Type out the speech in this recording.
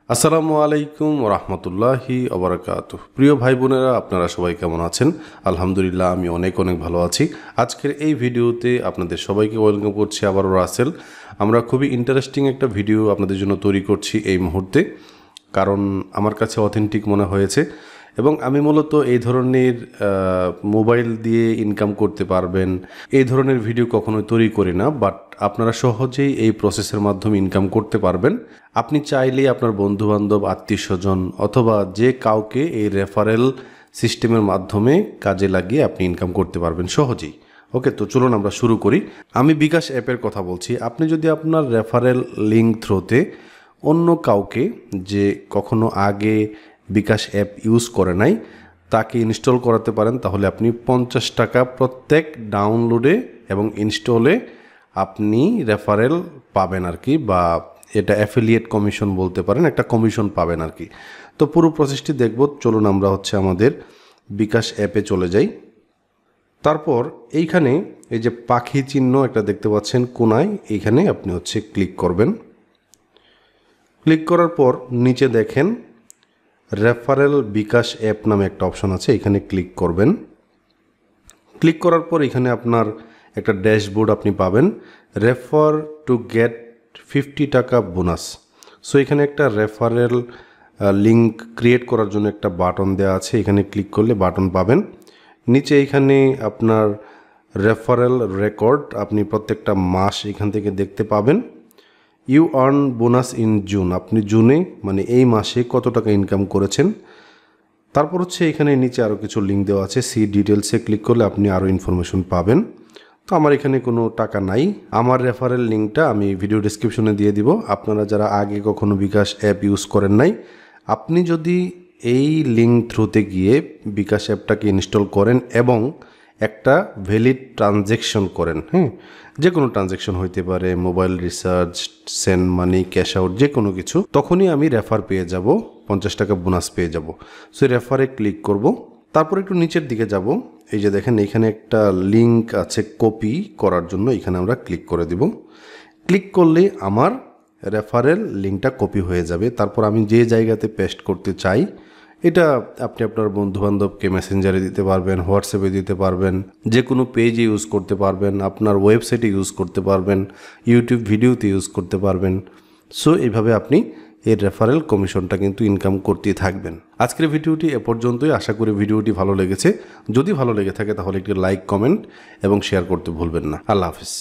আসসালামু আলাইকুম ওরহমতুল্লাহি ওবরাকাতুহ। প্রিয় ভাই বোনেরা, আপনারা সবাই কেমন আছেন? আলহামদুলিল্লাহ, আমি অনেক ভালো আছি। আজকের এই ভিডিওতে আপনাদের সবাইকে ওয়েলকাম করছি আবারও রাসেল। আমরা খুবই ইন্টারেস্টিং একটা ভিডিও আপনাদের জন্য তৈরি করছি এই মুহূর্তে, কারণ আমার কাছে অথেন্টিক মনে হয়েছে এবং আমি মূলত এই ধরনের মোবাইল দিয়ে ইনকাম করতে পারবেন এই ধরনের ভিডিও কখনোই তৈরি করি না, বাট আপনারা সহজেই এই প্রসেসের মাধ্যমে ইনকাম করতে পারবেন। আপনি চাইলেই আপনার বন্ধুবান্ধব, আত্মীয় স্বজন অথবা যে কাউকে এই রেফারেল সিস্টেমের মাধ্যমে কাজে লাগিয়ে আপনি ইনকাম করতে পারবেন সহজেই। ওকে, তো চলুন আমরা শুরু করি। আমি বিকাশ অ্যাপের কথা বলছি। আপনি যদি আপনার রেফারেল লিঙ্ক থ্রুতে অন্য কাউকে, যে কখনো আগে বিকাশ অ্যাপ ইউজ করে নাই, তাকে ইনস্টল করাতে পারেন, তাহলে আপনি 50 টাকা প্রত্যেক ডাউনলোডে এবং ইনস্টলে আপনি রেফারেল পাবেন আর কি, বা এটা অ্যাফিলিয়েট কমিশন বলতে পারেন, একটা কমিশন পাবেন আর কি। তো পুরো প্রসেসটি দেখব। চলুন আমরা আমাদের বিকাশ অ্যাপে চলে যাই। তারপর এইখানে এই যে পাখি চিহ্ন একটা দেখতে পাচ্ছেন কোনায়, এইখানে আপনি ক্লিক করবেন। ক্লিক করার পর নিচে দেখেন রেফারেল বিকাশ অ্যাপ নামে একটা অপশন আছে, এখানে ক্লিক করবেন। ক্লিক করার পর এখানে আপনার একটা ড্যাশবোর্ড আপনি পাবেন, রেফার টু গেট 50 টাকা বোনাস। সো এখানে একটা রেফারেল লিঙ্ক ক্রিয়েট করার জন্য একটা বাটন দেওয়া আছে, এখানে ক্লিক করলে বাটন পাবেন। নিচে এখানে আপনার রেফারেল রেকর্ড আপনি প্রত্যেকটা মাস এখান থেকে দেখতে পাবেন। You earn bonus in June, আপনি জুনে মানে এই মাসে কত টাকা ইনকাম করেছেন। তারপর এখানে নিচে আরও কিছু লিঙ্ক দেওয়া আছে, সি ডিটেলসে ক্লিক করলে আপনি আরও ইনফরমেশন পাবেন। তো আমার এখানে কোনো টাকা নাই। আমার রেফারেল লিঙ্কটা আমি ভিডিও ডেসক্রিপশনে দিয়ে দিব। আপনারা যারা আগে কখনো বিকাশ অ্যাপ ইউজ করেন নাই, আপনি যদি এই লিঙ্ক থ্রুতে গিয়ে বিকাশ অ্যাপটাকে ইনস্টল করেন এবং একটা ভ্যালিড ট্রানজ্যাকশন করেন, যে কোনো ট্রানজ্যাকশন হইতে পারে, mobile recharge, send money, cash out, যে কোনো কিছু, তখনই আমি রেফার পেয়ে যাব, 50 টাকা বোনাস পেয়ে যাব। সো রেফারে ক্লিক করব। তারপর একটু নিচের দিকে যাব, এই যে দেখেন এখানে একটা লিঙ্ক আছে কপি করার জন্য, এখানে আমরা ক্লিক করে দিব। ক্লিক করলে আমার রেফারেল লিঙ্কটা কপি হয়ে যাবে। তারপর আমি যে জায়গাতে পেস্ট করতে চাই, এটা আপনি আপনার বন্ধুবান্ধবকে মেসেঞ্জারে দিতে পারবেন, হোয়াটসঅ্যাপে দিতে পারবেন, যে কোনো পেজে ইউজ করতে পারবেন, আপনার ওয়েবসাইটে ইউজ করতে পারবেন, ইউটিউব ভিডিওতে ইউজ করতে পারবেন। সো এইভাবে আপনি এই রেফারেল কমিশনটা কিন্তু ইনকাম করতেই থাকবেন। আজকের ভিডিওটি এ পর্যন্তই। আশা করি ভিডিওটি ভালো লেগেছে। যদি ভালো লেগে থাকে তাহলে একটি লাইক, কমেন্ট এবং শেয়ার করতে ভুলবেন না। আল্লাহ হাফিজ।